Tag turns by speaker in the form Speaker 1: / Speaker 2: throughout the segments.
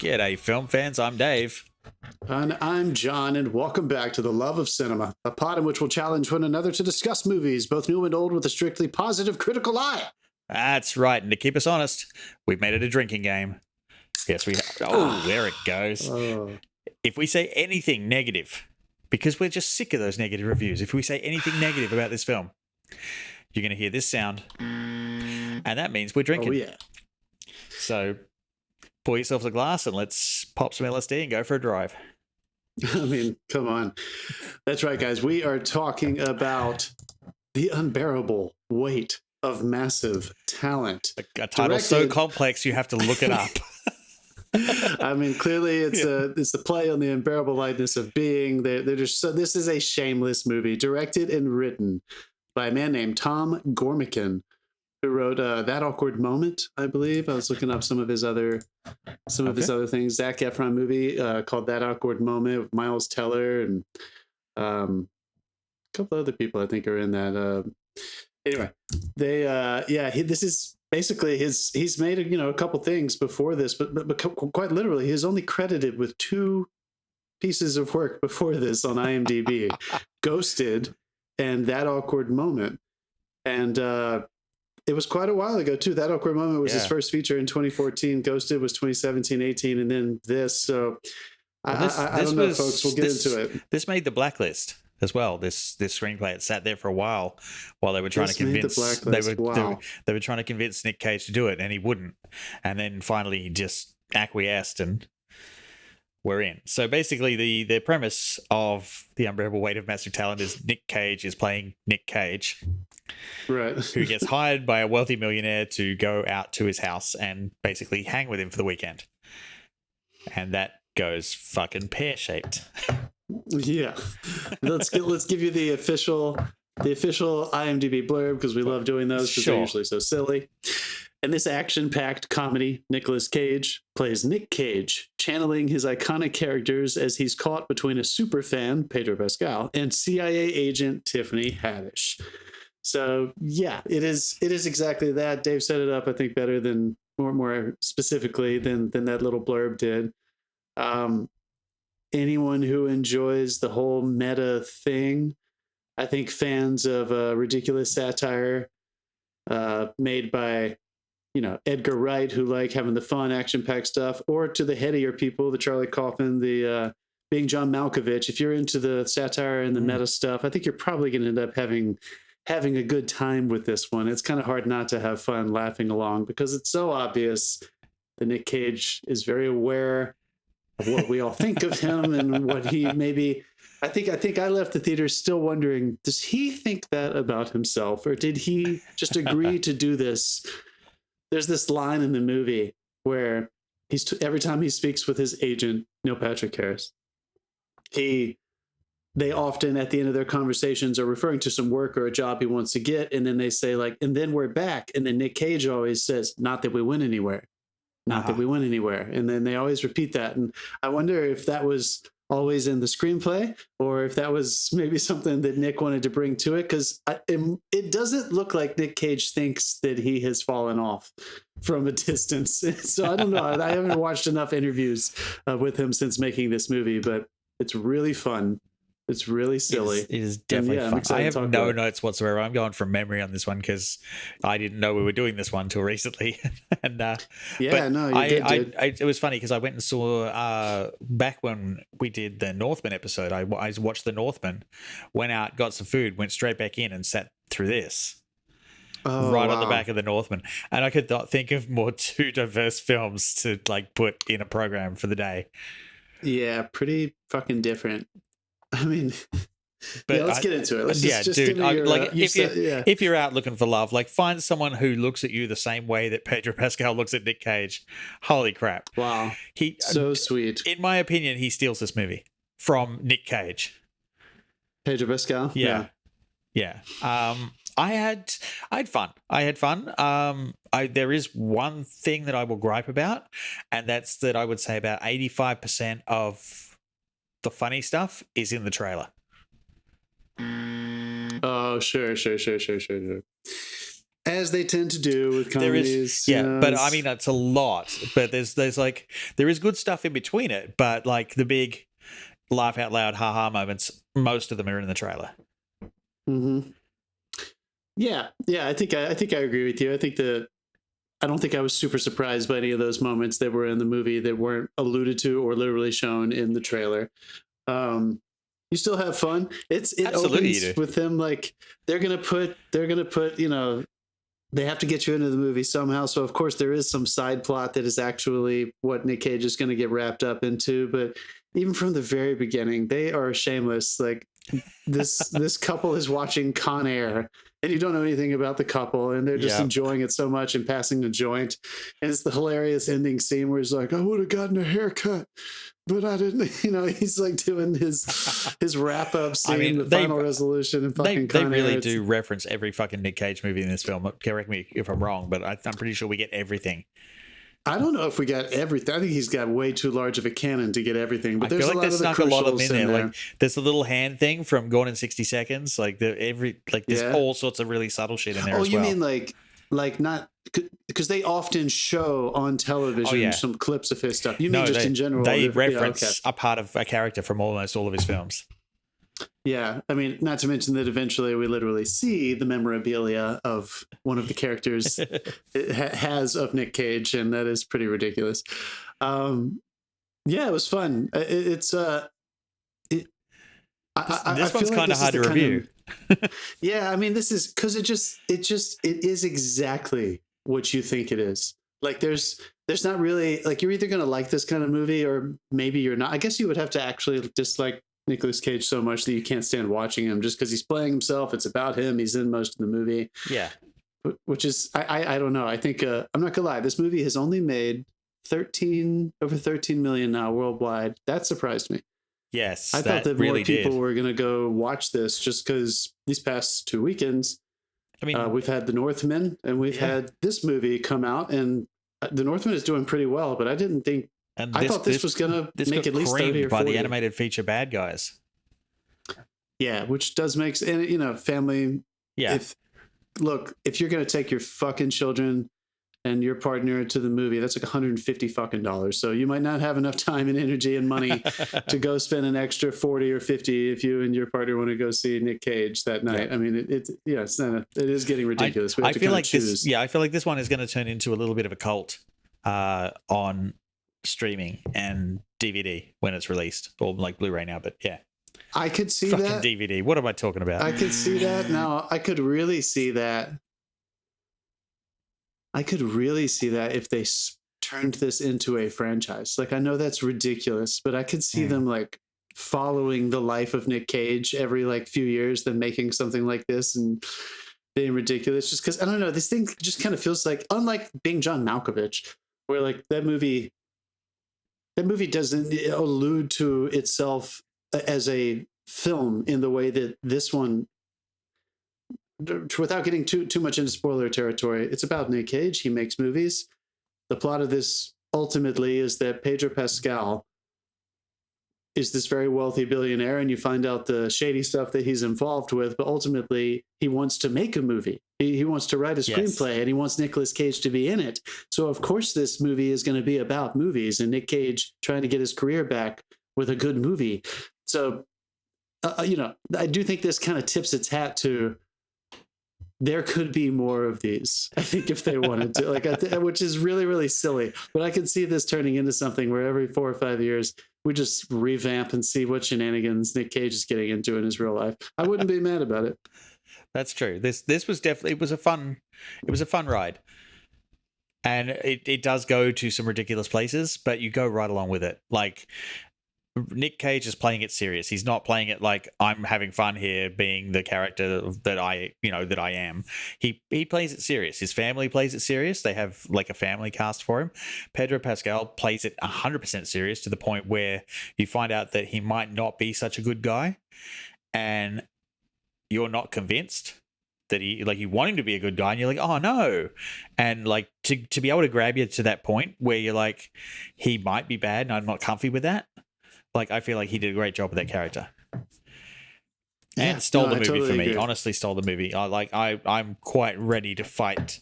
Speaker 1: G'day, film fans. I'm Dave.
Speaker 2: And I'm John, and welcome back to The Love of Cinema, a pod in which we'll challenge one another to discuss movies, both new and old, with a strictly positive critical eye.
Speaker 1: That's right. And to keep us honest, we've made it a drinking game. Yes, we have. Oh, there it goes. If we say anything negative, because we're just sick of those negative reviews, if we say anything negative about this film, you're going to hear this sound. And that means we're drinking.
Speaker 2: Oh, yeah.
Speaker 1: So pour yourself a glass and let's pop some LSD and go for a drive.
Speaker 2: I mean, come on. That's right, guys. We are talking about the unbearable weight of massive talent.
Speaker 1: A title so complex you have to look it up.
Speaker 2: I mean, clearly it's a play on the unbearable lightness of being. They're just so. This is a shameless movie, directed and written by a man named Tom Gormican, who wrote That Awkward Moment, I believe. I was looking up some of his other things. Zac Efron movie called That Awkward Moment with Miles Teller and a couple other people I think are in that. Anyway, this is basically he's made a couple things before this, but quite literally, he's only credited with 2 pieces of work before this on IMDb: Ghosted and That Awkward Moment. And it was quite a while ago too. That Awkward Moment was his first feature in 2014. Ghosted was 2017-18, and then this. So I don't know, folks. We'll get into it.
Speaker 1: This made the blacklist as well. This screenplay, it sat there for a while they were trying to convince they were trying to convince Nick Cage to do it, and he wouldn't. And then finally he just acquiesced, and we're in. So basically the premise of The Unbearable Weight of Massive Talent is Nick Cage is playing Nick Cage,
Speaker 2: right?
Speaker 1: Who gets hired by a wealthy millionaire to go out to his house and basically hang with him for the weekend. And that goes fucking pear-shaped.
Speaker 2: Yeah. Let's give you the official IMDb blurb, because we love doing those because they're usually so silly. In this action-packed comedy, Nicolas Cage plays Nick Cage, channeling his iconic characters as he's caught between a superfan, Pedro Pascal, and CIA agent Tiffany Haddish. So yeah, it is exactly that. Dave set it up, I think, better than more specifically than that little blurb did. Anyone who enjoys the whole meta thing, I think fans of ridiculous satire made by Edgar Wright, who like having the fun action-packed stuff, or to the headier people, the Charlie Kaufman, the being John Malkovich. If you're into the satire and the meta stuff, I think you're probably going to end up having a good time with this one. It's kind of hard not to have fun laughing along, because it's so obvious that Nick Cage is very aware of what we all think of him and what he maybe. I think I left the theater still wondering, does he think that about himself, or did he just agree to do this? There's this line in the movie where every time he speaks with his agent, Neil Patrick Harris, they often at the end of their conversations are referring to some work or a job he wants to get, and then they say like, and then we're back, and then Nick Cage always says, not that we went anywhere. Not that we went anywhere. And then they always repeat that. And I wonder if that was always in the screenplay, or if that was maybe something that Nick wanted to bring to it, because it doesn't look like Nick Cage thinks that he has fallen off from a distance. So I don't know. I haven't watched enough interviews with him since making this movie, but it's really fun. It's really silly.
Speaker 1: It is definitely fun. I have no notes whatsoever. I'm going from memory on this one because I didn't know we were doing this one till recently. And it was funny because I went and saw back when we did the Northman episode. I watched the Northman, went out, got some food, went straight back in and sat through this. On the back of the Northman. And I could not think of more 2 diverse films to like put in a program for the day.
Speaker 2: Yeah, pretty fucking different. I mean, but let's get into it.
Speaker 1: If you're out looking for love, like find someone who looks at you the same way that Pedro Pascal looks at Nick Cage. Holy crap.
Speaker 2: Wow. So sweet.
Speaker 1: In my opinion, he steals this movie from Nick Cage.
Speaker 2: Pedro Pascal?
Speaker 1: Yeah. I had fun. There is one thing that I will gripe about, and that's that I would say about 85% of the funny stuff is in the trailer.
Speaker 2: Oh, sure. As they tend to do with comedies.
Speaker 1: But I mean, that's a lot. But there's like, there is good stuff in between it. But like the big laugh out loud, haha moments, most of them are in the trailer.
Speaker 2: Mm-hmm. Yeah. I think I agree with you. I don't think I was super surprised by any of those moments that were in the movie that weren't alluded to or literally shown in the trailer. You still have fun. It opens with them like they're gonna put they have to get you into the movie somehow. So of course there is some side plot that is actually what Nick Cage is going to get wrapped up into. But even from the very beginning, they are shameless. Like this couple is watching Con Air, and you don't know anything about the couple, and they're just enjoying it so much and passing the joint. And it's the hilarious ending scene where he's like, I would have gotten a haircut, but I didn't. He's like doing his wrap up scene, the final resolution, and fucking
Speaker 1: they really do reference every fucking Nick Cage movie in this film. Correct me if I'm wrong, but I'm pretty sure we get everything.
Speaker 2: I don't know if we got everything. I think he's got way too large of a cannon to get everything. But there's
Speaker 1: I feel like
Speaker 2: they
Speaker 1: snuck a lot of them in there. Like there's the little hand thing from Gone in 60 Seconds. Like there's all sorts of really subtle shit in there.
Speaker 2: Oh, you mean like not because they often show on television some clips of his stuff. You mean just in general?
Speaker 1: They reference a part of a character from almost all of his films.
Speaker 2: Yeah, I mean, not to mention that eventually we literally see the memorabilia of one of the characters it has of Nick Cage, and that is pretty ridiculous. Yeah, it was fun. This
Speaker 1: one's kind of hard to review.
Speaker 2: Yeah, I mean, this is because it is exactly what you think it is. Like there's not really like you're either going to like this kind of movie or maybe you're not. I guess you would have to actually dislike Nicolas Cage so much that you can't stand watching him just because he's playing himself. It's about him. He's in most of the movie.
Speaker 1: Yeah.
Speaker 2: Which is, I don't know. I think, I'm not gonna lie. This movie has only made over 13 million now worldwide. That surprised me.
Speaker 1: Yes.
Speaker 2: I thought that really more people were going to go watch this just because these past 2 weekends, I mean, we've had The Northman and we've had this movie come out, and The Northman is doing pretty well, but I didn't think, I thought this was going to make at least 30 or 40.
Speaker 1: By the animated feature Bad Guys.
Speaker 2: Yeah, which does make, and family.
Speaker 1: Yeah.
Speaker 2: If you're going to take your fucking children and your partner to the movie, that's like $150. So you might not have enough time and energy and money to go spend an extra 40 or 50 if you and your partner want to go see Nick Cage that night. Yeah. I mean, it is getting ridiculous.
Speaker 1: I feel like this one is going to turn into a little bit of a cult on streaming and DVD when it's released, or like Blu-ray now. But yeah,
Speaker 2: I could see
Speaker 1: fucking
Speaker 2: that
Speaker 1: DVD. What am I talking about?
Speaker 2: I could see that. Now I could really see that. If they turned this into a franchise. Like, I know that's ridiculous, but I could see them like following the life of Nick Cage every like few years, then making something like this and being ridiculous. Just because I don't know, this thing just kind of feels like, unlike Being John Malkovich, where like that movie doesn't allude to itself as a film in the way that this one, without getting too much into spoiler territory. It's about Nick Cage. He makes movies. The plot of this ultimately is that Pedro Pascal is this very wealthy billionaire, and you find out the shady stuff that he's involved with, but ultimately he wants to make a movie. He wants to write a screenplay, and he wants Nicolas Cage to be in it. So of course this movie is going to be about movies and Nick Cage trying to get his career back with a good movie. So, I do think this kind of tips its hat to, there could be more of these, I think, if they wanted to, which is really, really silly. But I could see this turning into something where every 4 or 5 years we just revamp and see what shenanigans Nick Cage is getting into in his real life. I wouldn't be mad about it.
Speaker 1: That's true. This was definitely, it was a fun ride. And it does go to some ridiculous places, but you go right along with it. Like, Nick Cage is playing it serious. He's not playing it like I'm having fun here being the character that I am. He plays it serious. His family plays it serious. They have like a family cast for him. Pedro Pascal plays it 100% serious, to the point where you find out that he might not be such a good guy, and you're not convinced that you want him to be a good guy, and you're like, oh no. And like to be able to grab you to that point where you're like, he might be bad and I'm not comfy with that. Like, I feel like he did a great job with that character. and stole the movie
Speaker 2: totally
Speaker 1: for me.
Speaker 2: agree.
Speaker 1: Honestly, stole the movie. I'm quite ready to fight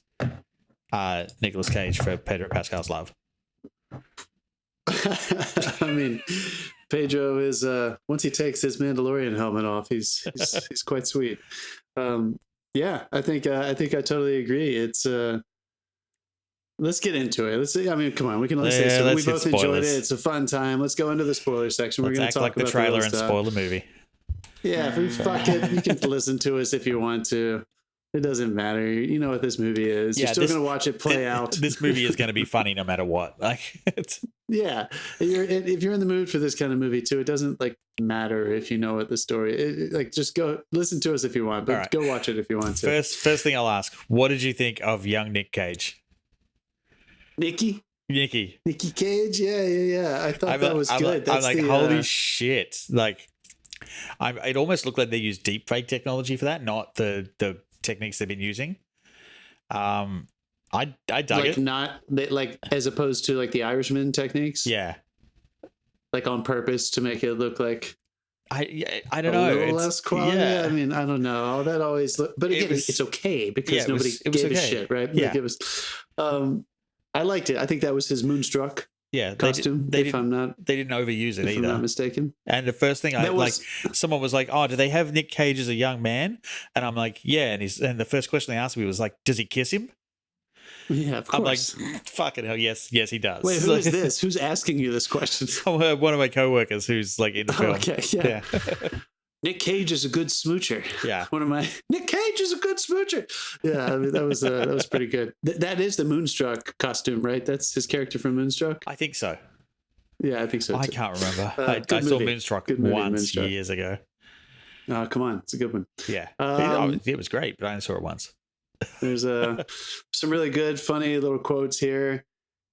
Speaker 1: Nicolas Cage for Pedro Pascal's Love.
Speaker 2: I mean, Pedro is once he takes his Mandalorian helmet off, he's quite sweet. Yeah, I think I totally agree. It's let's get into it. Let's see. I mean, come on, we can only say so. We both enjoyed it. It's a fun time. Let's go into the spoiler section. We're going to talk
Speaker 1: like
Speaker 2: about
Speaker 1: the trailer and spoil the movie.
Speaker 2: Yeah, if we fuck it, you can listen to us if you want to. It doesn't matter. You know what this movie is. You're still going to watch it play out.
Speaker 1: This movie is going to be funny no matter what.
Speaker 2: Yeah, if you're in the mood for this kind of movie too, it doesn't matter if you know what the story. Just go listen to us if you want, but go watch it if you want to.
Speaker 1: First thing I'll ask: what did you think of young Nick Cage?
Speaker 2: Nicky Cage, yeah. I thought that was good.
Speaker 1: I'm like, holy shit! It almost looked like they used deepfake technology for that, not the techniques they've been using. I dug it.
Speaker 2: Not as opposed to the Irishman techniques.
Speaker 1: Yeah,
Speaker 2: on purpose to make it look like.
Speaker 1: I don't know.
Speaker 2: A little less quality. Yeah. I mean, I don't know. That always. But again, it's okay because nobody gave a shit, right?
Speaker 1: Yeah.
Speaker 2: It was. I liked it. I think that was his Moonstruck.
Speaker 1: Yeah,
Speaker 2: costume.
Speaker 1: They didn't overuse it either.
Speaker 2: If I'm not mistaken.
Speaker 1: And the first thing someone was like, "Oh, do they have Nick Cage as a young man?" And I'm like, "Yeah." And the first question they asked me was like, "Does he kiss him?"
Speaker 2: Yeah, of course.
Speaker 1: I'm like, "Fucking hell, yes, he does."
Speaker 2: Wait, who is this? Who's asking you this question?
Speaker 1: One of my coworkers who's in the film.
Speaker 2: Okay, yeah. Nick Cage is a good smoocher.
Speaker 1: Yeah.
Speaker 2: Nick Cage is a good smoocher. Yeah, I mean, that was pretty good. That is the Moonstruck costume, right? That's his character from Moonstruck?
Speaker 1: I think so.
Speaker 2: Yeah, I think so too.
Speaker 1: I can't remember. I saw Moonstruck once years ago.
Speaker 2: Oh, come on. It's a good one.
Speaker 1: Yeah. It was great, but I only saw it once.
Speaker 2: There's some really good, funny little quotes here.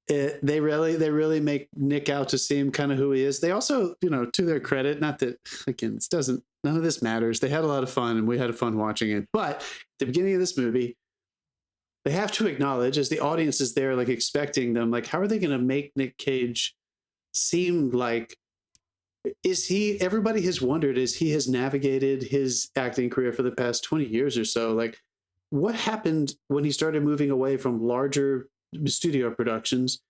Speaker 2: They really make Nick out to seem kind of who he is. They also, to their credit, not that, again, none of this matters. They had a lot of fun and we had fun watching it. But at the beginning of this movie, they have to acknowledge, as the audience is there, expecting them, how are they going to make Nick Cage seem like, everybody has wondered as he has navigated his acting career for the past 20 years or so, what happened when he started moving away from larger studio productions,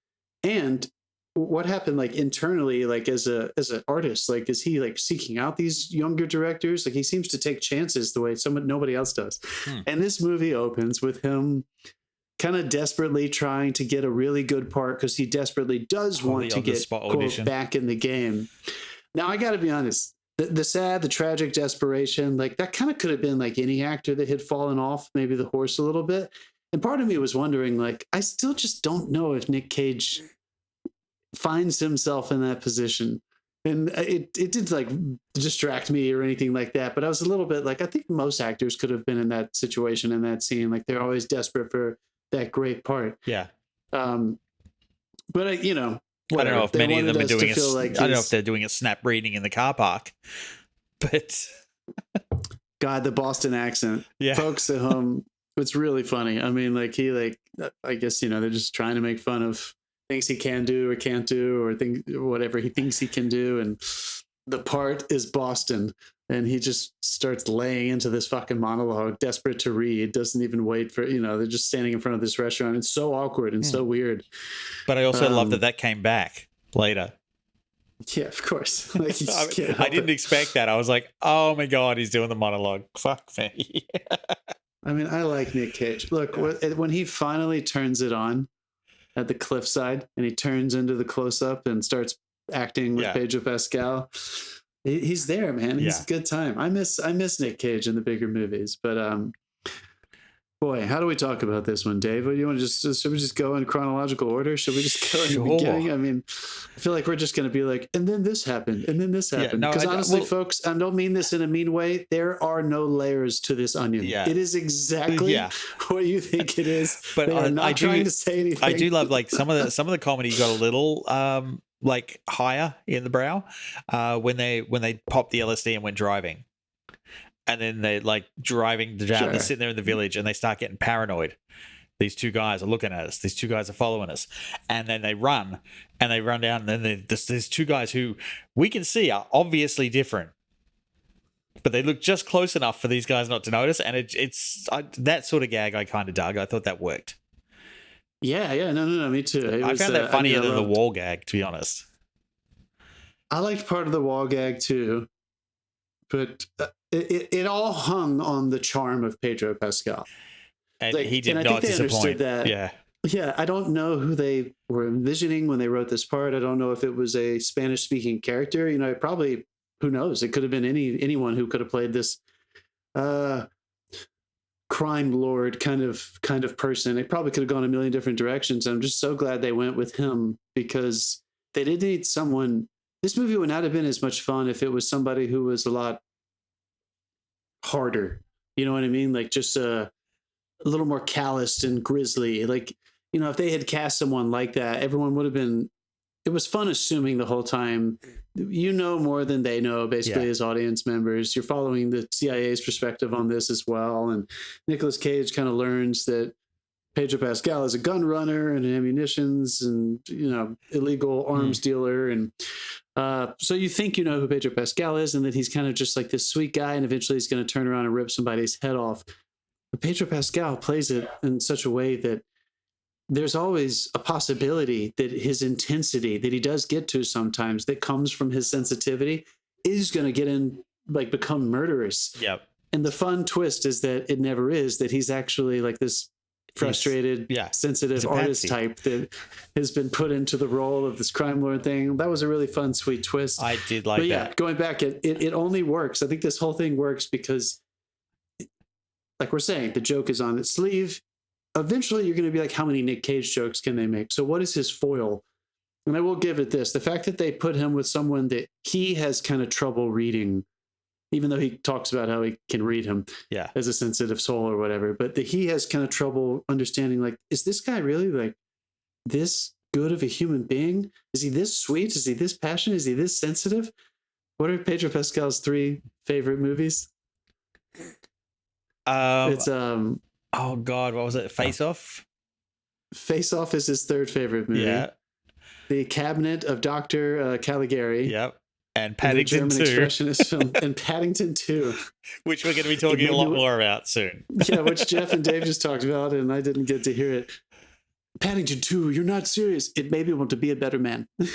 Speaker 2: and what happened internally, as an artist, is he seeking out these younger directors? He seems to take chances the way nobody else does. And this movie opens with him kind of desperately trying to get a really good part because he desperately does want to get quote, back in the game. Now I got to be honest, the tragic desperation, that kind of could have been any actor that had fallen off maybe the horse a little bit. And part of me was wondering, I still just don't know if Nick Cage finds himself in that position. And it didn't distract me or anything like that. But I was a little bit I think most actors could have been in that situation, in that scene. They're always desperate for that great part.
Speaker 1: Yeah.
Speaker 2: But whatever.
Speaker 1: I don't know if many of them are doing I don't know if they're doing a snap reading in the car park, but
Speaker 2: God, the Boston accent.
Speaker 1: Yeah.
Speaker 2: Folks at home. It's really funny. I mean, I guess, they're just trying to make fun of things he can do or can't do, or whatever he thinks he can do. And the part is Boston. And he just starts laying into this fucking monologue, desperate to read, doesn't even wait for, they're just standing in front of this restaurant. It's so awkward and so weird.
Speaker 1: But I also love that came back later.
Speaker 2: Yeah, of course.
Speaker 1: I didn't expect that. I was like, oh my God, he's doing the monologue. Fuck me.
Speaker 2: I mean, I like Nick Cage. Look, when he finally turns it on at the cliffside and he turns into the close-up and starts acting with Pedro Pascal, he's there, man. He's a good time. I miss Nick Cage in the bigger movies. But boy, how do we talk about this one, Dave? Do you want to should we just go in chronological order? Should we just go in the beginning? I mean, I feel like we're just going to be and then this happened, and then this happened. Because honestly, folks, I don't mean this in a mean way. There are no layers to this onion.
Speaker 1: Yeah.
Speaker 2: It is exactly what you think it is.
Speaker 1: But
Speaker 2: I'm not trying to say anything.
Speaker 1: I do love some of the comedy got a little higher in the brow when they popped the LSD and went driving. And then they're driving down, they're sitting there in the village and they start getting paranoid. These two guys are looking at us. These two guys are following us. And then they run down. And then there's two guys who we can see are obviously different. but they look just close enough for these guys not to notice. And that sort of gag I kind of dug. I thought that worked.
Speaker 2: Yeah, no, me too.
Speaker 1: I found that funnier than the wall gag, to be honest.
Speaker 2: I liked part of the wall gag too, but it all hung on the charm of Pedro Pascal.
Speaker 1: And he did not disappoint.
Speaker 2: Yeah, I don't know who they were envisioning when they wrote this part. I don't know if it was a Spanish-speaking character. You know, it probably, who knows? It could have been anyone who could have played this crime lord kind of person. It probably could have gone a million different directions. I'm just so glad they went with him, because they did need someone. This movie would not have been as much fun if it was somebody who was a lot harder. You know what I mean? Like just a little more calloused and grisly. Like, you know, if they had cast someone like that, everyone would have been. It was fun assuming the whole time, you know, more than they know, basically, as audience members. You're following the CIA's perspective on this as well. And Nicolas Cage kind of learns that Pedro Pascal is a gun runner and ammunitions and, you know, illegal arms dealer. And so you think you know who Pedro Pascal is and that he's kind of just like this sweet guy, and eventually he's going to turn around and rip somebody's head off. But Pedro Pascal plays it in such a way that there's always a possibility that his intensity that he does get to sometimes, that comes from his sensitivity, is going to get in, like, become murderous.
Speaker 1: Yep.
Speaker 2: And the fun twist is that it never is, that he's actually like this frustrated, sensitive artist type that has been put into the role of this crime lord thing. That was a really fun, sweet twist.
Speaker 1: I did like that.
Speaker 2: Yeah, going back, it only works. I think this whole thing works because, like we're saying, the joke is on its sleeve. Eventually you're going to be like, how many Nick Cage jokes can they make? So what is his foil? And I will give it this. The fact that they put him with someone that he has kind of trouble reading, even though he talks about how he can read him as a sensitive soul or whatever, but that he has kind of trouble understanding, like, is this guy really like this good of a human being? Is he this sweet? Is he this passionate? Is he this sensitive? What are Pedro Pascal's 3 favorite movies? It's
Speaker 1: oh God, what was it? Face Off?
Speaker 2: Face Off is his 3rd favorite movie. Yeah. The Cabinet of Dr. Caligari.
Speaker 1: Yep. And Paddington 2.
Speaker 2: Expressionist film. And Paddington 2.
Speaker 1: Which we're going to be talking a lot more about soon.
Speaker 2: Yeah, which Jeff and Dave just talked about, and I didn't get to hear it. Paddington 2, you're not serious. It made me want to be a better man. And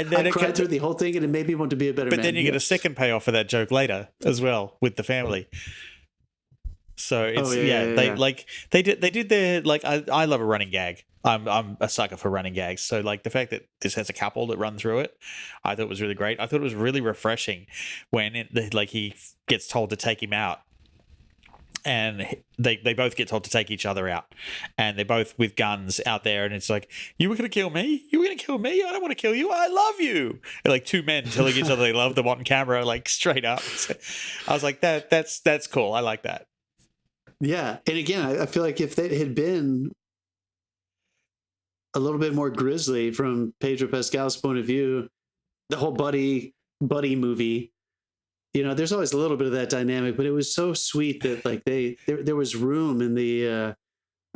Speaker 2: then I cried through the whole thing, and it made me want to be a better man.
Speaker 1: But then you get a second payoff for that joke later as well with the family. So it's they did their, like, I love a running gag. I'm a sucker for running gags. So, like, the fact that this has a couple that run through it, I thought was really great. I thought it was really refreshing when he gets told to take him out, and they both get told to take each other out, and they're both with guns out there, and it's like, you were gonna kill me? You were gonna kill me? I don't want to kill you. I love you. And like 2 men telling each other they love them on camera, like straight up. So I was like, that's cool. I like that.
Speaker 2: Yeah, and again, I feel like if that had been a little bit more grisly from Pedro Pascal's point of view, the whole buddy movie, you know, there's always a little bit of that dynamic, but it was so sweet that, like, there was room in the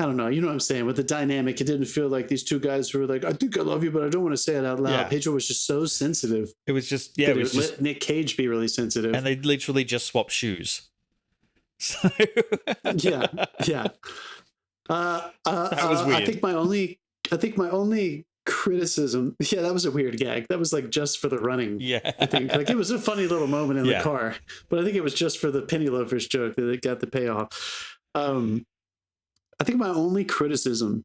Speaker 2: I don't know, you know what I'm saying, with the dynamic. It didn't feel like these 2 guys who were like, I think I love you, but I don't want to say it out loud. Yeah. Pedro was just so sensitive.
Speaker 1: It was just let
Speaker 2: Nick Cage be really sensitive,
Speaker 1: and they literally just swapped shoes. So
Speaker 2: yeah. That
Speaker 1: was weird.
Speaker 2: I think my only criticism, that was a weird gag. That was like just for the running.
Speaker 1: Yeah,
Speaker 2: I think, like, it was a funny little moment in the car, but I think it was just for the penny loafers joke that it got the payoff. I think my only criticism,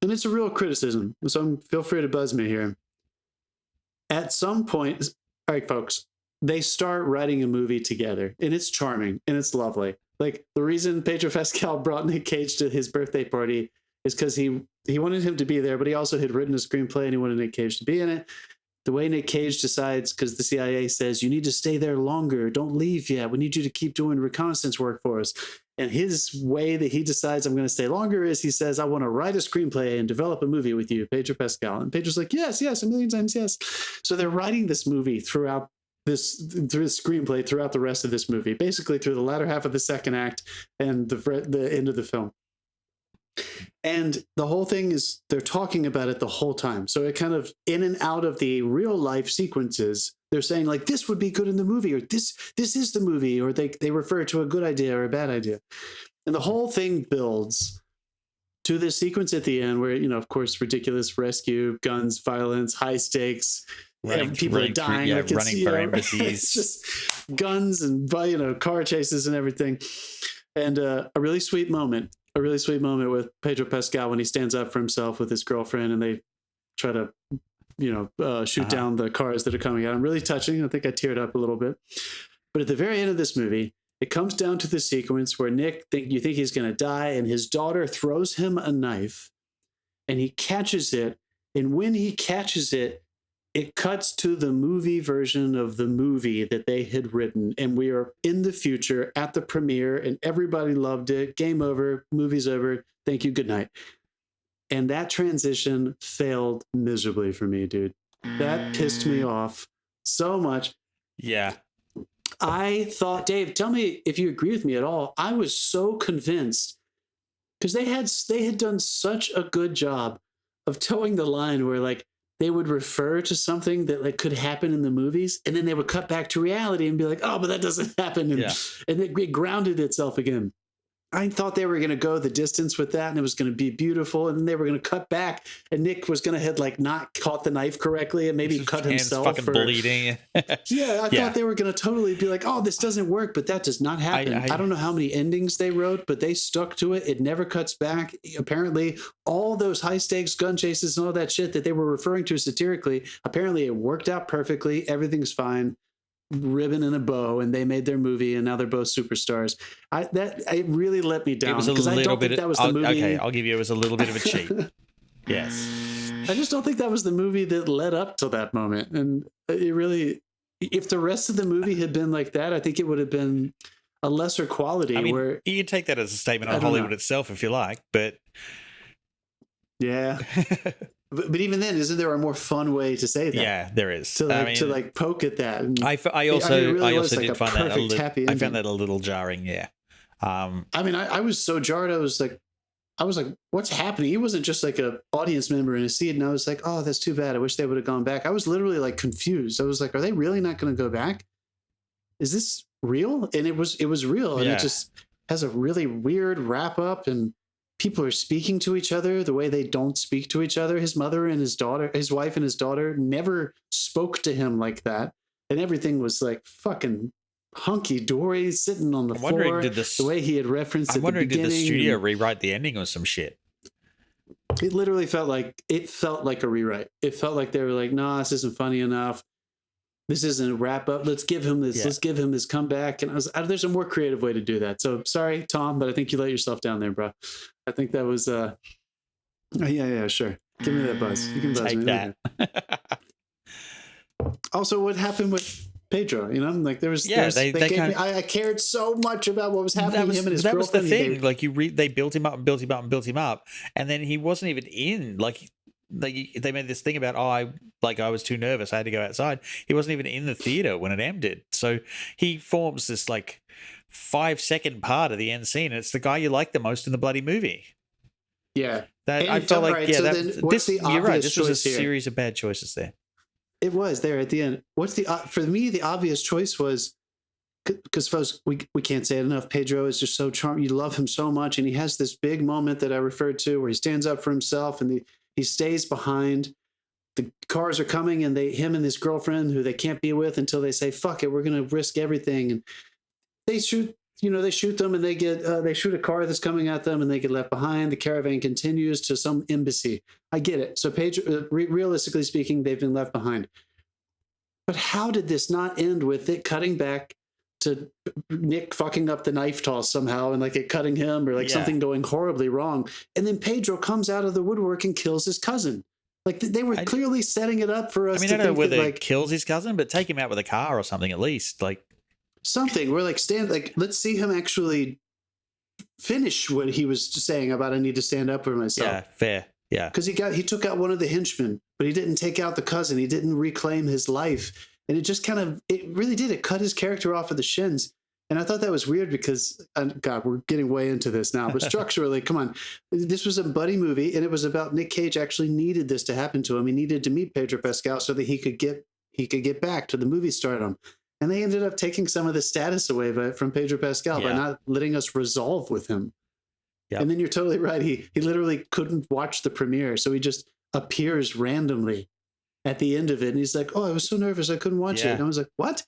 Speaker 2: and it's a real criticism, so feel free to buzz me here. At some point, all right, folks, they start writing a movie together, and it's charming and it's lovely. Like, the reason Pedro Pascal brought Nick Cage to his birthday party is because he wanted him to be there, but he also had written a screenplay and he wanted Nick Cage to be in it. The way Nick Cage decides, because the CIA says, you need to stay there longer, don't leave yet, we need you to keep doing reconnaissance work for us. And his way that he decides I'm going to stay longer is he says, I want to write a screenplay and develop a movie with you, Pedro Pascal. And Pedro's like, yes, a million times yes. So they're writing this movie through the screenplay throughout the rest of this movie, basically through the latter half of the second act and the end of the film. And the whole thing is they're talking about it the whole time. So it kind of, in and out of the real life sequences, they're saying like, this would be good in the movie, or this is the movie, or they refer to a good idea or a bad idea. And the whole thing builds to this sequence at the end where, of course, ridiculous rescue, guns, violence, high stakes, people are dying.
Speaker 1: Running for embassies.
Speaker 2: It's just guns and, car chases and everything. And a really sweet moment with Pedro Pascal when he stands up for himself with his girlfriend and they try to, shoot down the cars that are coming at him. Really touching. I think I teared up a little bit. But at the very end of this movie, it comes down to the sequence where you think he's going to die, and his daughter throws him a knife, and he catches it. And when he catches it, it cuts to the movie version of the movie that they had written. And we are in the future at the premiere, and everybody loved it. Game over. Movie's over. Thank you. Good night. And that transition failed miserably for me, dude. That pissed me off so much.
Speaker 1: Yeah.
Speaker 2: I thought, Dave, tell me if you agree with me at all. I was so convinced because they had done such a good job of towing the line where like they would refer to something that like could happen in the movies, and then they would cut back to reality and be like, oh, but that doesn't happen. And it grounded itself again. I thought they were going to go the distance with that and it was going to be beautiful. And then they were going to cut back and Nick was going to have like not caught the knife correctly and maybe cut himself.
Speaker 1: Fucking bleeding.
Speaker 2: I thought they were going to totally be like, oh, this doesn't work, but that does not happen. I don't know how many endings they wrote, but they stuck to it. It never cuts back. Apparently all those high stakes gun chases and all that shit that they were referring to satirically, apparently it worked out perfectly. Everything's fine. Ribbon and a bow, and they made their movie, and now they're both superstars. It really let me down because I don't think that was the movie.
Speaker 1: Okay, I'll give you it was a little bit of a cheat. Yes,
Speaker 2: I just don't think that was the movie that led up to that moment, and it really. If the rest of the movie had been like that, I think it would have been a lesser quality.
Speaker 1: I mean,
Speaker 2: where
Speaker 1: you could take that as a statement on Hollywood itself, if you like, but
Speaker 2: yeah. But even then, isn't there a more fun way to say that?
Speaker 1: Yeah, there is.
Speaker 2: To poke at that. And
Speaker 1: I also did find that I found that a little jarring. Yeah.
Speaker 2: I was so jarred. I was like, what's happening? He wasn't just like a audience member in a seat, and I was like, oh, that's too bad. I wish they would have gone back. I was literally like confused. I was like, are they really not going to go back? Is this real? And it was real, and it just has a really weird wrap up and. People are speaking to each other the way they don't speak to each other. His mother and his daughter, his wife and his daughter never spoke to him like that. And everything was like fucking hunky-dory, sitting on the floor. The way he had referenced at the beginning.
Speaker 1: Did the studio rewrite the ending or some shit?
Speaker 2: It literally felt like a rewrite. It felt like they were like, nah, this isn't funny enough. This isn't a wrap up. Let's give him this. Yeah. Let's give him this comeback. And there's a more creative way to do that. So sorry, Tom, but I think you let yourself down there, bro. I think that was, yeah, sure. Give me that buzz. You can buzz
Speaker 1: Take
Speaker 2: me. That. Also, what happened with Pedro? Like there was, I cared so much about what was happening to him and his girlfriend.
Speaker 1: That was the thing. They built him up and built him up and built him up, and then he wasn't even in. Like they made this thing about I was too nervous, I had to go outside. He wasn't even in the theater when it ended. So he forms this like 5-second part of the end scene, and it's the guy you like the most in the bloody movie.
Speaker 2: Yeah,
Speaker 1: I felt like you're right. This was a series of bad choices there.
Speaker 2: It was there at the end. For me, the obvious choice was because folks, we can't say it enough. Pedro is just so charming. You love him so much, and he has this big moment that I referred to where he stands up for himself and he stays behind. The cars are coming, and him and his girlfriend, who they can't be with until they say, "Fuck it, we're going to risk everything." And they shoot them, and they shoot a car that's coming at them, and they get left behind. The caravan continues to some embassy. I get it. So Pedro, realistically speaking, they've been left behind. But how did this not end with it cutting back to Nick fucking up the knife toss somehow, and like it cutting him, or like something going horribly wrong, and then Pedro comes out of the woodwork and kills his cousin? Like they were clearly setting it up for us.
Speaker 1: I don't know whether it kills his cousin, but take him out with a car or something at least. Like
Speaker 2: something where let's see him actually finish what he was saying about I need to stand up for myself.
Speaker 1: Yeah, fair. Yeah,
Speaker 2: because he took out one of the henchmen, but he didn't take out the cousin. He didn't reclaim his life, and it just it really did. It cut his character off of the shins. And I thought that was weird because, God, we're getting way into this now. But structurally, come on, this was a buddy movie, and it was about Nick Cage actually needed this to happen to him. He needed to meet Pedro Pascal so that he could get he could get back to the movie stardom. And they ended up taking some of the status away from Pedro Pascal by not letting us resolve with him. Yep. And then you're totally right. He literally couldn't watch the premiere, so he just appears randomly at the end of it. And he's like, "Oh, I was so nervous I couldn't watch it." And I was like, "What?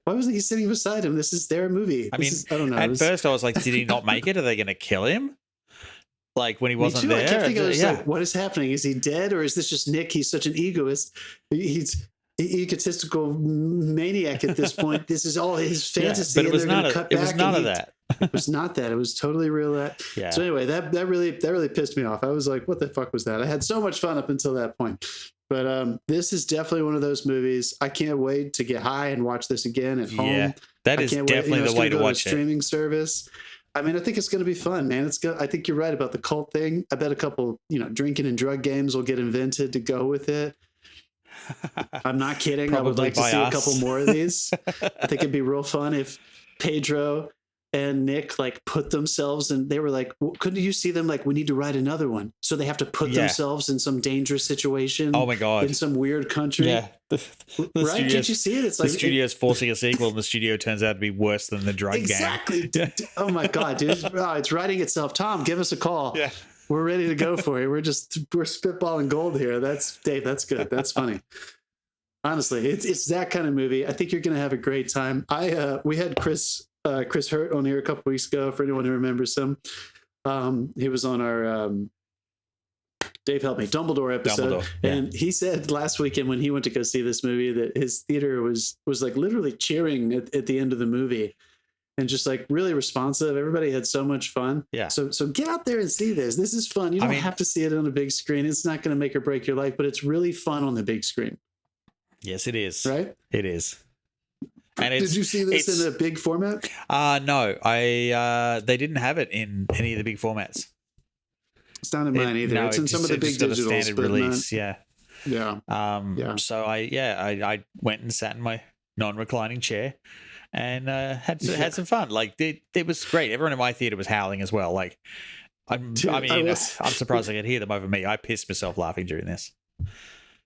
Speaker 2: Why wasn't he sitting beside him? This is their movie." I
Speaker 1: don't know. At first I was like, did he not make it? Are they going to kill him? Like when he wasn't there?
Speaker 2: I kept thinking, like, what is happening? Is he dead, or is this just Nick? He's such an egoist. He's egotistical maniac at this point. This is all his fantasy.
Speaker 1: But it was none of that. It was
Speaker 2: not that. It was totally real. So anyway, that really pissed me off. I was like, what the fuck was that? I had so much fun up until that point. But this is definitely one of those movies. I can't wait to get high and watch this again at home.
Speaker 1: Yeah, that is definitely the way to watch it.
Speaker 2: Streaming service. I mean, I think it's going to be fun, man. I think you're right about the cult thing. I bet a couple, drinking and drug games will get invented to go with it. I'm not kidding. I would like to see a couple more of these. I think it'd be real fun if Pedro and Nick like put themselves and they were like, couldn't you see them like, we need to write another one? So they have to put themselves in some dangerous situation.
Speaker 1: Oh my God.
Speaker 2: In some weird country.
Speaker 1: Yeah.
Speaker 2: Right? Did you see it? It's like
Speaker 1: the studio's forcing a sequel and the studio turns out to be worse than the drug gang.
Speaker 2: Exactly. Oh my God, dude. It's writing itself. Tom, give us a call.
Speaker 1: Yeah.
Speaker 2: We're ready to go for it. We're spitballing gold here. That's Dave. That's good. That's funny. Honestly, it's that kind of movie. I think you're going to have a great time. We had Chris Hurt on here a couple weeks ago. For anyone who remembers him, he was on our Dave help me Dumbledore episode, and he said last weekend when he went to go see this movie that his theater was like literally cheering at the end of the movie. And just like really responsive. Everybody had so much fun.
Speaker 1: Yeah.
Speaker 2: So get out there and see this. This is fun. You don't have to see it on a big screen. It's not going to make or break your life, but it's really fun on the big screen.
Speaker 1: Yes, it is.
Speaker 2: Right?
Speaker 1: It is. And
Speaker 2: did you see this in a big format?
Speaker 1: No. They didn't have it in any of the big formats.
Speaker 2: It's not in mine either. It's in some of the big digitals.
Speaker 1: A standard release.
Speaker 2: Yeah.
Speaker 1: So I went and sat in my non-reclining chair. And had some fun. Like it was great. Everyone in my theater was howling as well. Like I'm surprised I could hear them over me. I pissed myself laughing during this.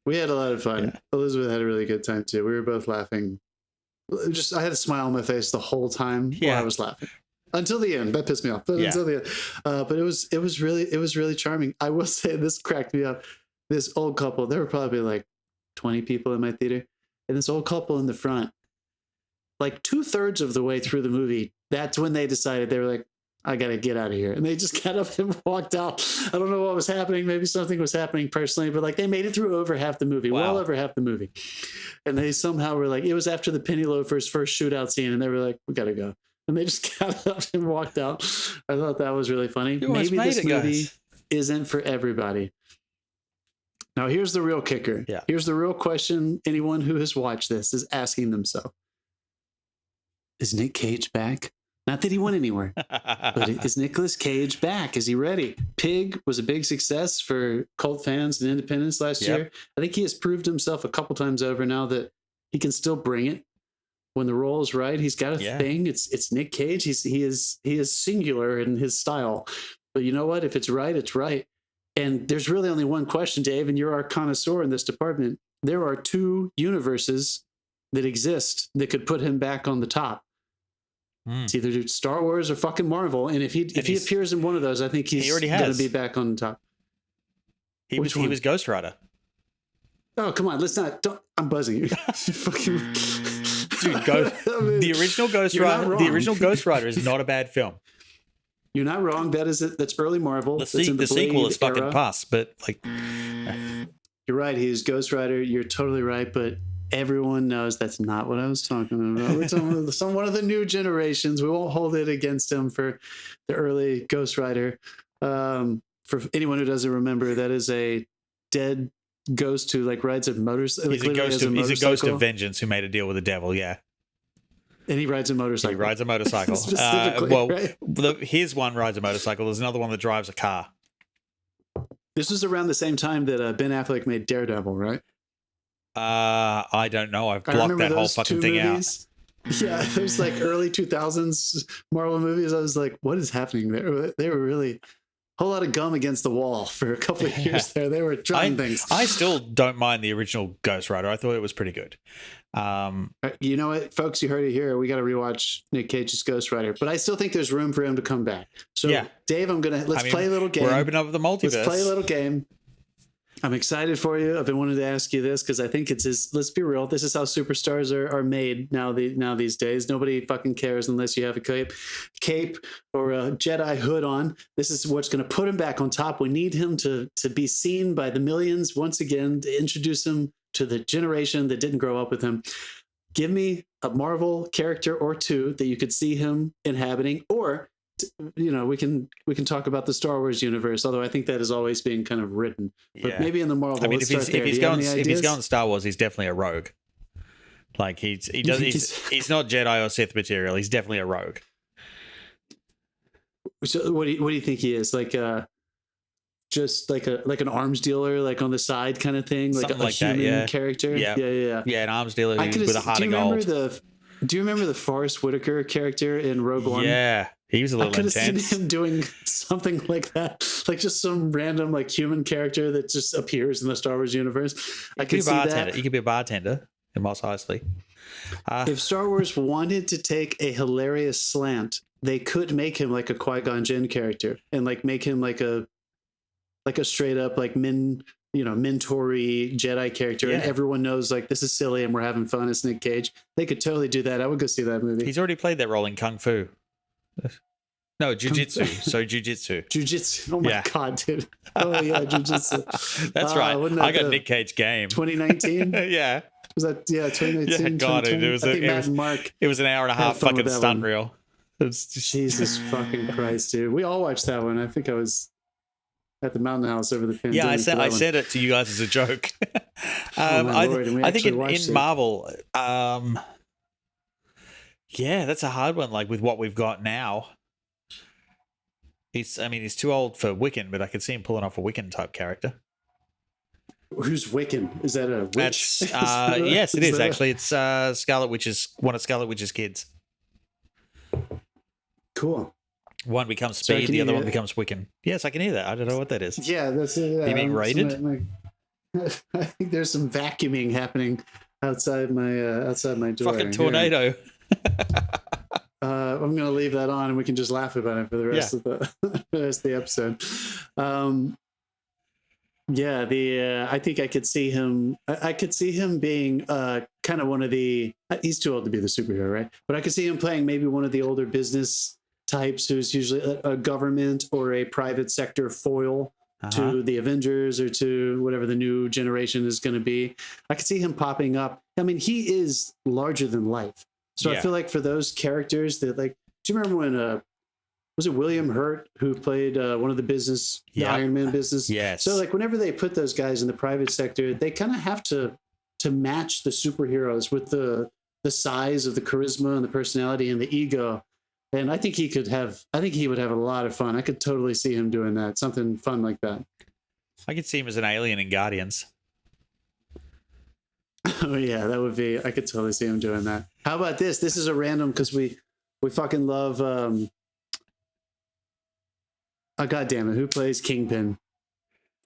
Speaker 2: We had a lot of fun. Yeah. Elizabeth had a really good time too. We were both laughing. I had a smile on my face the whole time while I was laughing until the end. That pissed me off. But until the end, but it was really charming. I will say this cracked me up. This old couple. There were probably like 20 people in my theater, and this old couple in the front. Like 2/3 of the way through the movie, that's when they decided they were like, I got to get out of here. And they just got up and walked out. I don't know what was happening. Maybe something was happening personally, but like they made it through over half the movie, well over half the movie. And they somehow were like, it was after the Penny Loafers first shootout scene. And they were like, we got to go. And they just got up and walked out. I thought that was really funny. Maybe this movie isn't for everybody. Now, here's the real kicker.
Speaker 1: Yeah.
Speaker 2: Here's the real question anyone who has watched this is asking themselves. Is Nick Cage back? Not that he went anywhere, but is Nicolas Cage back? Is he ready? Pig was a big success for cult fans and independents last year. I think he has proved himself a couple times over now that he can still bring it when the role is right. He's got a thing. It's Nick Cage. He is singular in his style. But you know what? If it's right, it's right. And there's really only one question, Dave, and you're our connoisseur in this department. There are two universes that exist that could put him back on the top. It's either Star Wars or fucking Marvel, and if he appears in one of those, I think he's going to be back on the top.
Speaker 1: He was Ghost Rider.
Speaker 2: Oh come on, let's not. I'm buzzing you. Fucking
Speaker 1: dude, the original Ghost Rider. The original Ghost Rider is not a bad film.
Speaker 2: You're not wrong. That's early Marvel.
Speaker 1: The sequel is fucking pus, but like,
Speaker 2: you're right. He's Ghost Rider. You're totally right, but. Everyone knows that's not what I was talking about. We're talking about one of the new generations. We won't hold it against him for the early Ghost Rider. For anyone who doesn't remember, that is a dead ghost who like rides a motorcycle.
Speaker 1: He's a ghost of vengeance who made a deal with the devil. Yeah.
Speaker 2: And he rides a motorcycle.
Speaker 1: Right? His one rides a motorcycle. There's another one that drives a car.
Speaker 2: This was around the same time that Ben Affleck made Daredevil, right?
Speaker 1: I don't know. I've blocked that whole fucking thing movies.
Speaker 2: Out. Yeah, there's like early 2000s Marvel movies. I was like, what is happening there? They were really whole lot of gum against the wall for a couple of years there. They were trying things.
Speaker 1: I still don't mind the original Ghost Rider. I thought it was pretty good.
Speaker 2: You know what, folks, you heard it here. We got to rewatch Nick Cage's Ghost Rider, but I still think there's room for him to come back. So, Dave, let's play a little game.
Speaker 1: We're opening up the multiverse.
Speaker 2: Let's play a little game. I'm excited for you. I've been wanting to ask you this because I think let's be real. This is how superstars are made now these days. Nobody fucking cares unless you have a cape or a Jedi hood on. This is what's going to put him back on top. We need him to be seen by the millions once again, to introduce him to the generation that didn't grow up with him. Give me a Marvel character or two that you could see him inhabiting, or we can talk about the Star Wars universe, although I think that is always being kind of written. But maybe in the Marvel.
Speaker 1: I mean, if he's going Star Wars, he's definitely a rogue. Like he's not Jedi or Sith material. He's definitely a rogue.
Speaker 2: So what do you think he is? Like just like an arms dealer, like on the side kind of thing, like a human character.
Speaker 1: Yeah, an arms dealer with a heart of gold.
Speaker 2: Do you remember the Forrest Whitaker character in Rogue One?
Speaker 1: Yeah, he was a little intense. I could have seen
Speaker 2: him doing something like that, like just some random like human character that just appears in the Star Wars universe. I could see that.
Speaker 1: He could be a bartender in Mos Eisley.
Speaker 2: If Star Wars wanted to take a hilarious slant, they could make him like a Qui-Gon Jinn character and like make him like a straight up like mentor-y Jedi character, and everyone knows like this is silly and we're having fun. It's Nick Cage. They could totally do that. I would go see that movie.
Speaker 1: He's already played that role in Kung Fu. No, Jiu-Jitsu.
Speaker 2: Jiu-Jitsu. Oh my God, dude. Oh yeah, Jiu-Jitsu.
Speaker 1: That's right. I got Nick Cage game.
Speaker 2: 2019?
Speaker 1: Yeah.
Speaker 2: Was that 2019?
Speaker 1: Yeah, God, it was an hour and a half fucking stunt reel.
Speaker 2: Jesus fucking Christ, dude. We all watched that one. I think I was at the Mountain House over the pandemic.
Speaker 1: Yeah, I said it to you guys as a joke. I think in Marvel, that's a hard one. Like with what we've got now, he's too old for Wiccan, but I could see him pulling off a Wiccan type character.
Speaker 2: Who's Wiccan? Is that a witch?
Speaker 1: Yes, it is actually. It's Scarlet Witch's one of Scarlet Witch's kids.
Speaker 2: Cool.
Speaker 1: One becomes Speed, the other one becomes Wiccan. Yes, I can hear that. I don't know what that is.
Speaker 2: Yeah, that's it.
Speaker 1: Are you being raided?
Speaker 2: I think there's some vacuuming happening outside my door.
Speaker 1: Fucking tornado.
Speaker 2: I'm going to leave that on, and we can just laugh about it for the rest of the episode. I think I could see him. I could see him being kind of one of the. He's too old to be the superhero, right? But I could see him playing maybe one of the older business types who's usually a government or a private sector foil to the Avengers or to whatever the new generation is going to be. I could see him popping up. I mean, he is larger than life. So I feel like for those characters that like, do you remember when was it William Hurt who played one of the Iron Man business?
Speaker 1: Yes.
Speaker 2: So like whenever they put those guys in the private sector, they kind of have to match the superheroes with the size of the charisma and the personality and the ego. And I think he would have a lot of fun. I could totally see him doing that. Something fun like that.
Speaker 1: I could see him as an alien in Guardians.
Speaker 2: Oh yeah, that would be, I could totally see him doing that. How about this? This is a random, because we fucking love God damn it, who plays Kingpin?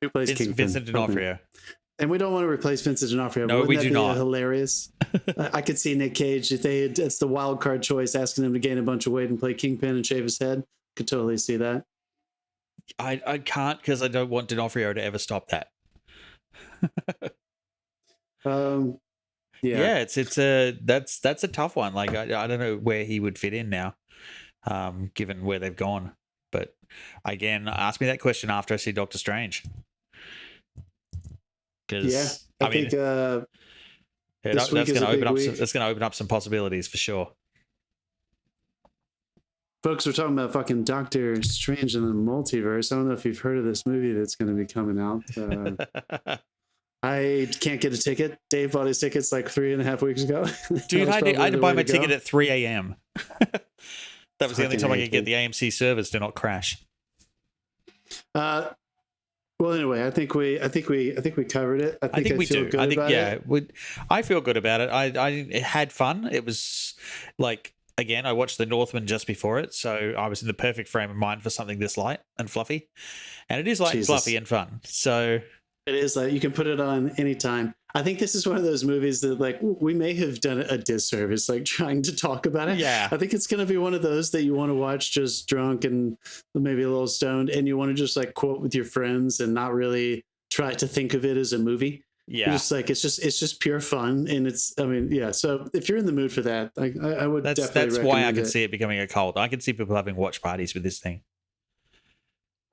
Speaker 2: Who plays Kingpin?
Speaker 1: Vincent D'Onofrio.
Speaker 2: And we don't want to replace Vincent D'Onofrio.
Speaker 1: No, we do not.
Speaker 2: Hilarious. I could see Nick Cage, if it's the wild card choice, asking him to gain a bunch of weight and play Kingpin and shave his head. Could totally see that.
Speaker 1: I can't, because I don't want D'Onofrio to ever stop that. It's that's a tough one. Like I don't know where he would fit in now, given where they've gone. But again, ask me that question after I see Doctor Strange. Because
Speaker 2: I think
Speaker 1: that's going to open up some possibilities for sure.
Speaker 2: Folks, we're talking about fucking Doctor Strange in the multiverse. I don't know if you've heard of this movie that's going to be coming out. I can't get a ticket. Dave bought his tickets like 3.5 weeks ago.
Speaker 1: Dude, I had to buy my ticket at 3 a.m. That was the only time I could get the AMC servers to not crash.
Speaker 2: Well, anyway, I think we covered it. I think we do.
Speaker 1: I feel good about it. I had fun. It was like again, I watched The Northman just before it, so I was in the perfect frame of mind for something this light and fluffy. And it is light and fluffy and fun. So
Speaker 2: it is like you can put it on anytime. I think this is one of those movies that like we may have done a disservice like trying to talk about it.
Speaker 1: Yeah.
Speaker 2: I think it's going to be one of those that you want to watch just drunk and maybe a little stoned, and you want to just like quote with your friends and not really try to think of it as a movie.
Speaker 1: Yeah.
Speaker 2: You're just like it's just pure fun, and so if you're in the mood for that, I would definitely
Speaker 1: that's why I
Speaker 2: recommend
Speaker 1: can
Speaker 2: it.
Speaker 1: see it becoming a cult. I can see people having watch parties with this thing.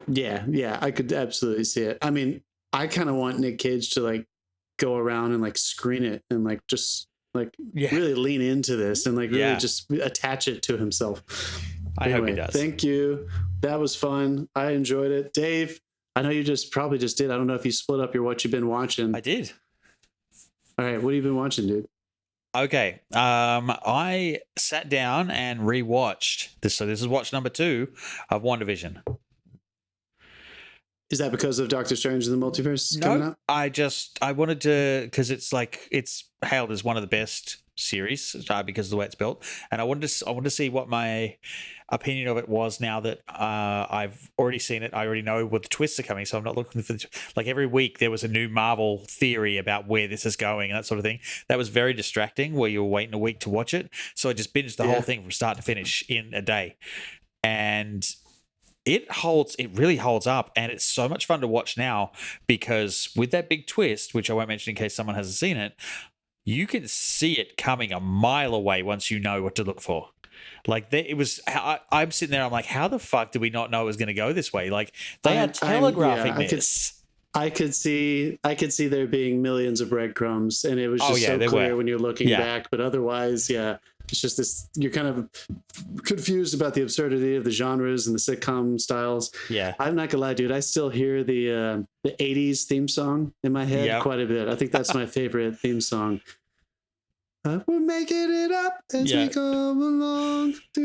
Speaker 2: Yeah, I could absolutely see it. I mean, I kind of want Nick Cage to like go around and like screen it and like just like really lean into this and like really just attach it to himself.
Speaker 1: I hope he does.
Speaker 2: Thank you. That was fun. I enjoyed it. Dave, I know you probably just did. I don't know if you split up your what you've been watching.
Speaker 1: I did.
Speaker 2: All right, what have you been watching, dude?
Speaker 1: Okay. I sat down and rewatched this. So this is watch number 2 of WandaVision.
Speaker 2: Is that because of Doctor Strange and the Multiverse coming out?
Speaker 1: I wanted to, because it's hailed as one of the best series because of the way it's built, and I wanted to see what my opinion of it was now that I've already seen it. I already know what the twists are coming, so I'm not looking for like every week there was a new Marvel theory about where this is going and that sort of thing. That was very distracting where you were waiting a week to watch it, so I just binged the whole thing from start to finish in a day, and it really holds up, and it's so much fun to watch now because with that big twist, which I won't mention in case someone hasn't seen it, you can see it coming a mile away once you know what to look for. Like I'm sitting there, I'm like, how the fuck did we not know it was going to go this way? Like they are telegraphing this.
Speaker 2: I could see there being millions of breadcrumbs, and it was just so clear when you're looking back. But otherwise, it's just this. You're kind of confused about the absurdity of the genres and the sitcom styles.
Speaker 1: Yeah,
Speaker 2: I'm not gonna lie, dude. I still hear the '80s theme song in my head quite a bit. I think that's my favorite theme song. We're making it up as we go along. I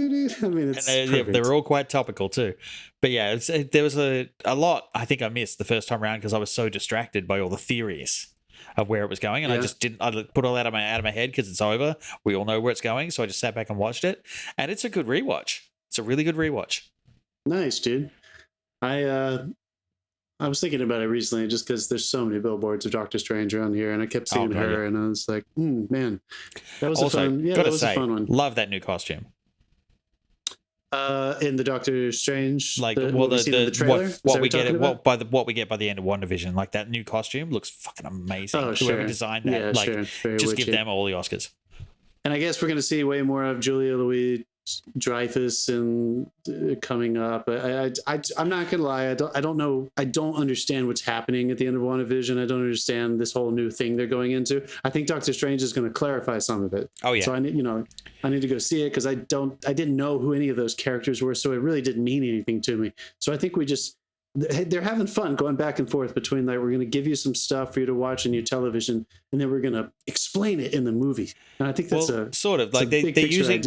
Speaker 2: mean, it's
Speaker 1: they're all quite topical too. But there was a lot I think I missed the first time around because I was so distracted by all the theories of where it was going, and I just didn't. I put all that out of my head because it's over. We all know where it's going, so I just sat back and watched it, and it's a good rewatch. It's a really good rewatch.
Speaker 2: Nice, dude. I was thinking about it recently just because there's so many billboards of Doctor Strange around here, and I kept seeing her, and I was like, man, that was a fun one.
Speaker 1: Love that new costume.
Speaker 2: In the Doctor Strange,
Speaker 1: like
Speaker 2: the
Speaker 1: trailer, what we get by the end of WandaVision, like that new costume looks fucking amazing. Whoever designed that, just witchy. Give them all the Oscars.
Speaker 2: And I guess we're going to see way more of Julia Louis-Dreyfus and coming up. I'm not gonna lie. I don't understand what's happening at the end of WandaVision. I don't understand this whole new thing they're going into. I think Doctor Strange is going to clarify some of it.
Speaker 1: Oh yeah.
Speaker 2: So I need to go see it because I didn't know who any of those characters were, so it really didn't mean anything to me. So I think they're having fun going back and forth between like we're going to give you some stuff for you to watch on your television, and then we're going to explain it in the movie. And I think that's
Speaker 1: sort of like they're using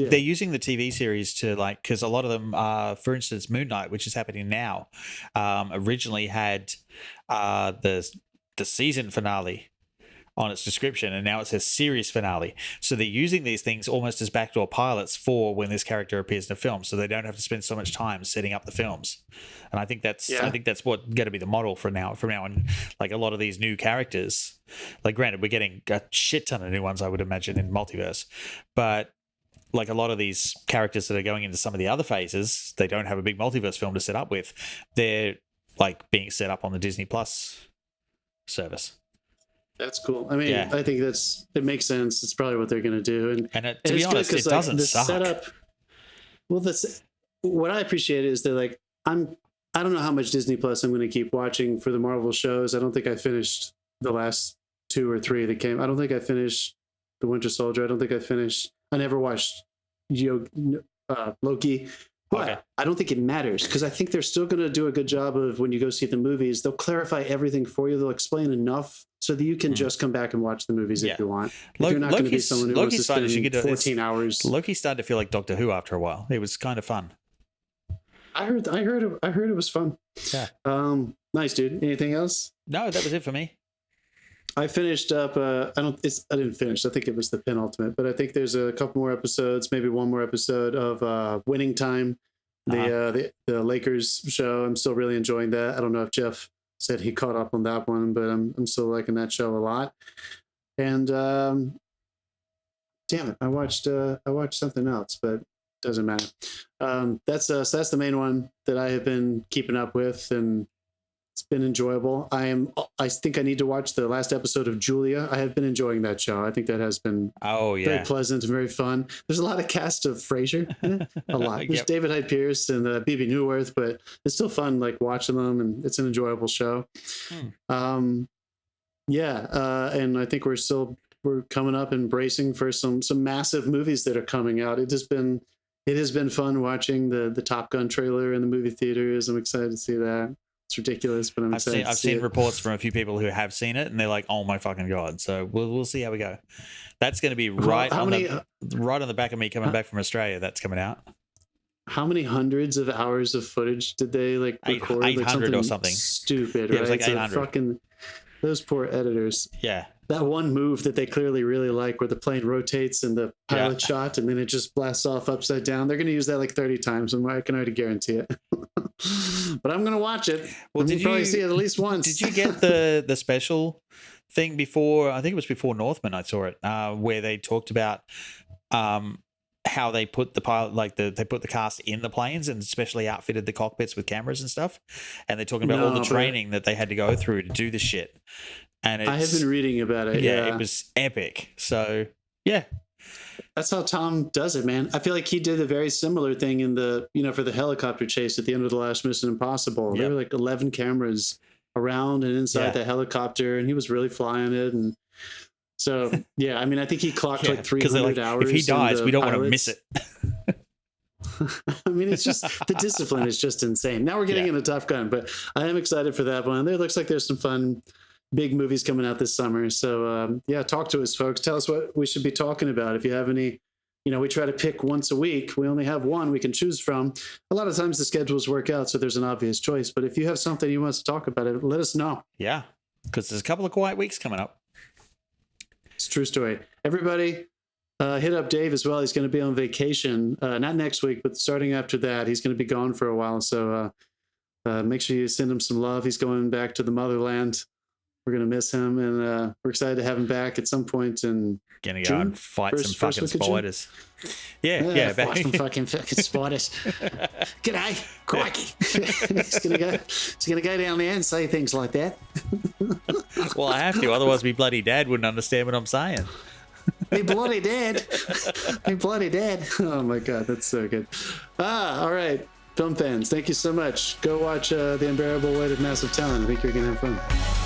Speaker 1: the TV series to like, because a lot of them, for instance, Moon Knight, which is happening now, originally had the season finale on its description, and now it says series finale. So they're using these things almost as backdoor pilots for when this character appears in a film, so they don't have to spend so much time setting up the films. And I think that's what going to be the model from now on. Like a lot of these new characters, like granted, we're getting a shit ton of new ones, I would imagine, in multiverse, but like a lot of these characters that are going into some of the other phases, they don't have a big multiverse film to set up with. They're like being set up on the Disney Plus service.
Speaker 2: That's cool. I mean, I think it makes sense. It's probably what they're going to do.
Speaker 1: And to be honest, it doesn't suck.
Speaker 2: Setup, what I appreciate is that like I don't know how much Disney Plus I'm going to keep watching for the Marvel shows. I don't think I finished the last 2 or 3 that came. I don't think I finished The Winter Soldier. I never watched Loki. But I don't think it matters because I think they're still going to do a good job of when you go see the movies, they'll clarify everything for you. They'll explain enough so that you can just come back and watch the movies if you want. If you're not going to be someone who wants to spend 14 hours.
Speaker 1: Loki started to feel like Doctor Who after a while. It was kind of fun.
Speaker 2: I heard it was fun.
Speaker 1: Yeah.
Speaker 2: Nice, dude. Anything else?
Speaker 1: No, that was it for me.
Speaker 2: I finished up. I didn't finish. I think it was the penultimate, but I think there's a couple more episodes, maybe one more episode of Winning Time, the Lakers show. I'm still really enjoying that. I don't know if Jeff said he caught up on that one, but I'm still liking that show a lot. And damn it, I watched something else, but doesn't matter. That's the main one that I have been keeping up with, and it's been enjoyable. I think I need to watch the last episode of Julia. I have been enjoying that show. I think that has been very pleasant and very fun. There's a lot of cast of Frasier in it. A lot. There's David Hyde Pierce and BB Newworth, but it's still fun like watching them, and it's an enjoyable show. And I think we're coming up and bracing for some massive movies that are coming out. It has been fun watching the Top Gun trailer in the movie theaters. I'm excited to see that. It's ridiculous, but I've seen
Speaker 1: reports from a few people who have seen it, and they're like, "Oh my fucking god!" So we'll see how we go. That's going to be right on the back of me coming back from Australia. That's coming out.
Speaker 2: How many hundreds of hours of footage did they record?
Speaker 1: 800 or something
Speaker 2: stupid.
Speaker 1: Yeah,
Speaker 2: right?
Speaker 1: It was like 800.
Speaker 2: Fucking those poor editors.
Speaker 1: Yeah.
Speaker 2: That one move that they clearly really like, where the plane rotates in the pilot shot and then it just blasts off upside down. They're going to use that like 30 times. I can already guarantee it. But I'm going to watch it. Well, did you probably see it at least once?
Speaker 1: Did you get the special thing before? I think it was before Northman. I saw it where they talked about how they put the pilot, they put the cast in the planes and especially outfitted the cockpits with cameras and stuff. And they're talking about all the training that they had to go through to do this shit. And
Speaker 2: I have been reading about it.
Speaker 1: Yeah, it was epic. So yeah,
Speaker 2: that's how Tom does it, man. I feel like he did a very similar thing in for the helicopter chase at the end of the last Mission Impossible. There were like 11 cameras around and inside the helicopter, and he was really flying it. And so, yeah, I mean, I think he clocked like 300 hours.
Speaker 1: If he dies, we don't want to miss it.
Speaker 2: I mean, it's just the discipline is just insane. Now we're getting into Top Gun, but I am excited for that one. There looks like there's some fun big movies coming out this summer. So talk to us, folks. Tell us what we should be talking about. If you have any, we try to pick once a week. We only have one we can choose from. A lot of times the schedules work out, so there's an obvious choice. But if you have something you want us to talk about, let us know.
Speaker 1: Yeah, because there's a couple of quiet weeks coming up.
Speaker 2: It's a true story. Everybody, hit up Dave as well. He's going to be on vacation, not next week, but starting after that. He's going to be gone for a while. So make sure you send him some love. He's going back to the motherland. We're going to miss him, and we're excited to have him back at some point in
Speaker 1: June. Go and fight some fucking spiders. Yeah,
Speaker 2: fight some fucking spiders. G'day, crikey. He's gonna go down there and say things like that.
Speaker 1: Well, I have to, otherwise my bloody dad wouldn't understand what I'm saying.
Speaker 2: Me bloody dad. Me bloody dad. Oh my god, that's so good. All right. Film fans, thank you so much. Go watch The Unbearable Weight of Massive Talent. I think you're gonna have fun.